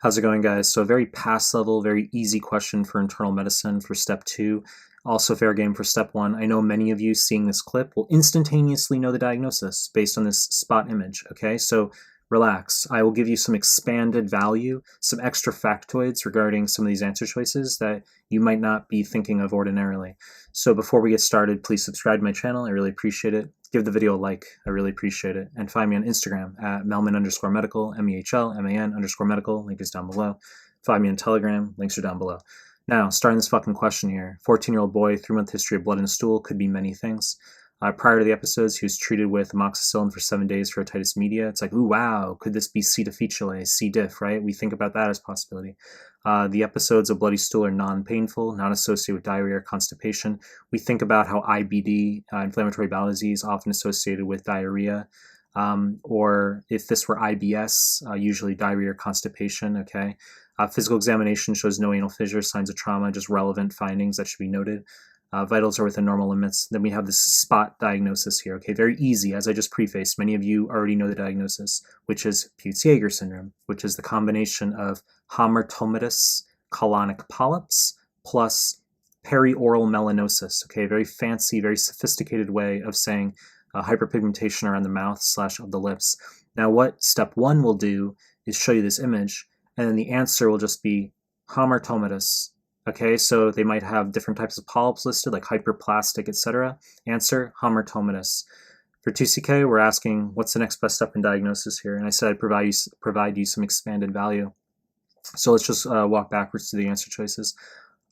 How's it going, guys? So a very pass level, very easy question for internal medicine for step 2. Also fair game for step 1. I know many of you seeing this clip will instantaneously know the diagnosis based on this spot image, okay? So relax. I will give you some expanded value, some extra factoids regarding some of these answer choices that you might not be thinking of ordinarily. So before we get started, please subscribe to my channel. I really appreciate it. Give the video a like. I really appreciate it. And find me on Instagram at Mehlman_medical, MEHLMAN_medical. Link is down below. Find me on Telegram. Links are down below. Now, starting this fucking question here. 14-year-old boy, 3-month history of blood in his stool, could be many things. Prior to the episodes, he was treated with amoxicillin for 7 days for otitis media. It's like, ooh, wow, could this be C. difficile, C. diff, right? We think about that as a possibility. The episodes of bloody stool are non-painful, not associated with diarrhea or constipation. We think about how IBD, inflammatory bowel disease, often associated with diarrhea. Or if this were IBS, usually diarrhea or constipation, okay? Physical examination shows no anal fissure, signs of trauma, just relevant findings that should be noted. Vitals are within normal limits. Then we have this spot diagnosis here, okay? Very easy, as I just prefaced. Many of you already know the diagnosis, which is Peutz-Jeghers syndrome, which is the combination of hamartomatous colonic polyps plus perioral melanosis, okay? Very fancy, very sophisticated way of saying hyperpigmentation around the mouth / of the lips. Now, what step 1 will do is show you this image, and then the answer will just be hamartomatous. Okay, so they might have different types of polyps listed, like hyperplastic, etc. Answer, hamartomatous. For 2CK, we're asking, what's the next best step in diagnosis here? And I said I'd provide you some expanded value. So let's just walk backwards to the answer choices.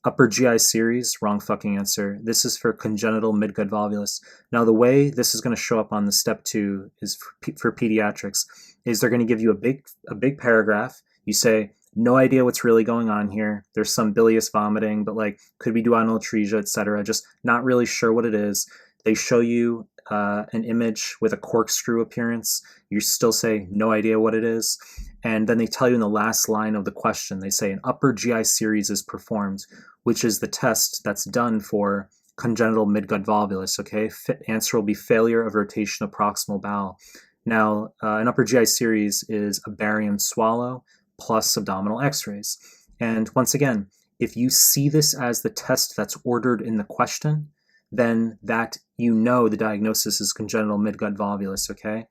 Upper GI series, wrong fucking answer. This is for congenital midgut volvulus. Now, the way this is going to show up on the step 2 is for pediatrics, is they're going to give you a big paragraph. You say, no idea what's really going on here. There's some bilious vomiting, but like could be duodenal atresia, etc. Just not really sure what it is. They show you an image with a corkscrew appearance. You still say no idea what it is. And then they tell you in the last line of the question, they say an upper GI series is performed, which is the test that's done for congenital midgut volvulus, okay? Answer will be failure of rotation of proximal bowel. Now, an upper GI series is a barium swallow plus abdominal x-rays. And once again, if you see this as the test that's ordered in the question, then that you know the diagnosis is congenital midgut volvulus, okay?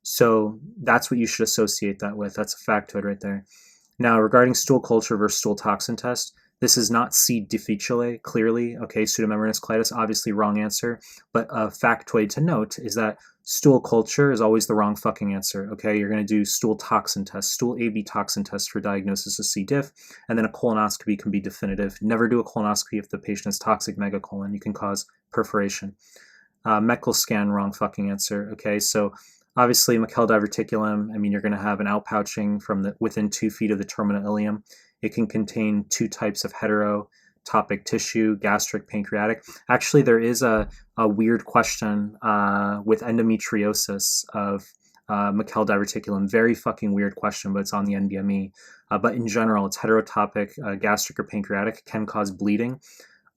So that's what you should associate that with. That's a factoid right there. Now, regarding stool culture versus stool toxin test, this is not C. difficile, clearly, okay? Pseudomembranous colitis, obviously wrong answer. But a factoid to note is that stool culture is always the wrong fucking answer, okay? You're going to do stool toxin test, stool AB toxin test for diagnosis of C. diff, and then a colonoscopy can be definitive. Never do a colonoscopy if the patient has toxic megacolon. You can cause perforation. Meckel scan, wrong fucking answer, okay? So obviously, Meckel diverticulum, I mean, you're going to have an outpouching from within 2 feet of the terminal ileum. It can contain 2 types of heterotopic tissue, gastric, pancreatic. Actually, there is a weird question with endometriosis of Meckel diverticulum. Very fucking weird question, but it's on the NBME. But in general, it's heterotopic, gastric or pancreatic, can cause bleeding.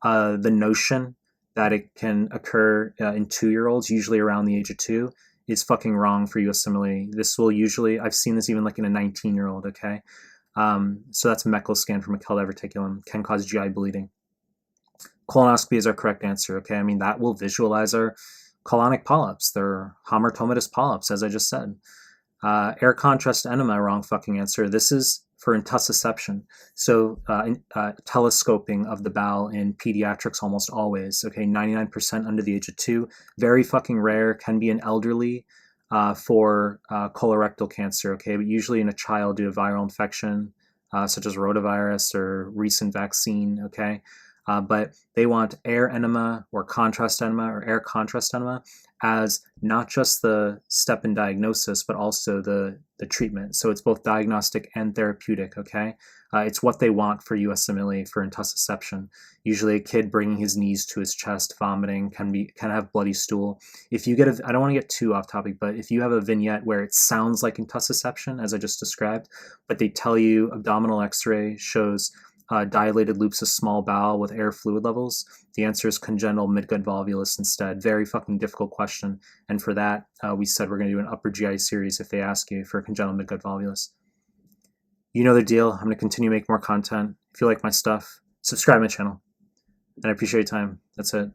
The notion that it can occur in 2-year-olds, usually around the age of 2, is fucking wrong for USMLE. This will usually, I've seen this even like in a 19-year-old, okay? So that's Meckel scan for Meckel diverticulum, can cause GI bleeding. Colonoscopy is our correct answer, okay? I mean, that will visualize our colonic polyps. They're hamartomatous polyps, as I just said. Air contrast enema, wrong fucking answer. This is for intussusception. So telescoping of the bowel in pediatrics almost always, okay? 99% under the age of 2. Very fucking rare, can be an elderly for colorectal cancer, okay? But usually in a child due to viral infection, such as rotavirus or recent vaccine, okay? But they want air enema or contrast enema or air contrast enema as not just the step in diagnosis, but also the treatment. So it's both diagnostic and therapeutic, okay? It's what they want for USMLE for intussusception. Usually a kid bringing his knees to his chest, vomiting, can have bloody stool. If you get I don't want to get too off topic, but if you have a vignette where it sounds like intussusception, as I just described, but they tell you abdominal x-ray shows dilated loops of small bowel with air fluid levels, the answer is congenital midgut volvulus instead. Very fucking difficult question. And for that, we said we're going to do an upper GI series if they ask you for congenital midgut volvulus. You know the deal. I'm going to continue to make more content. If you like my stuff, subscribe to my channel. And I appreciate your time. That's it.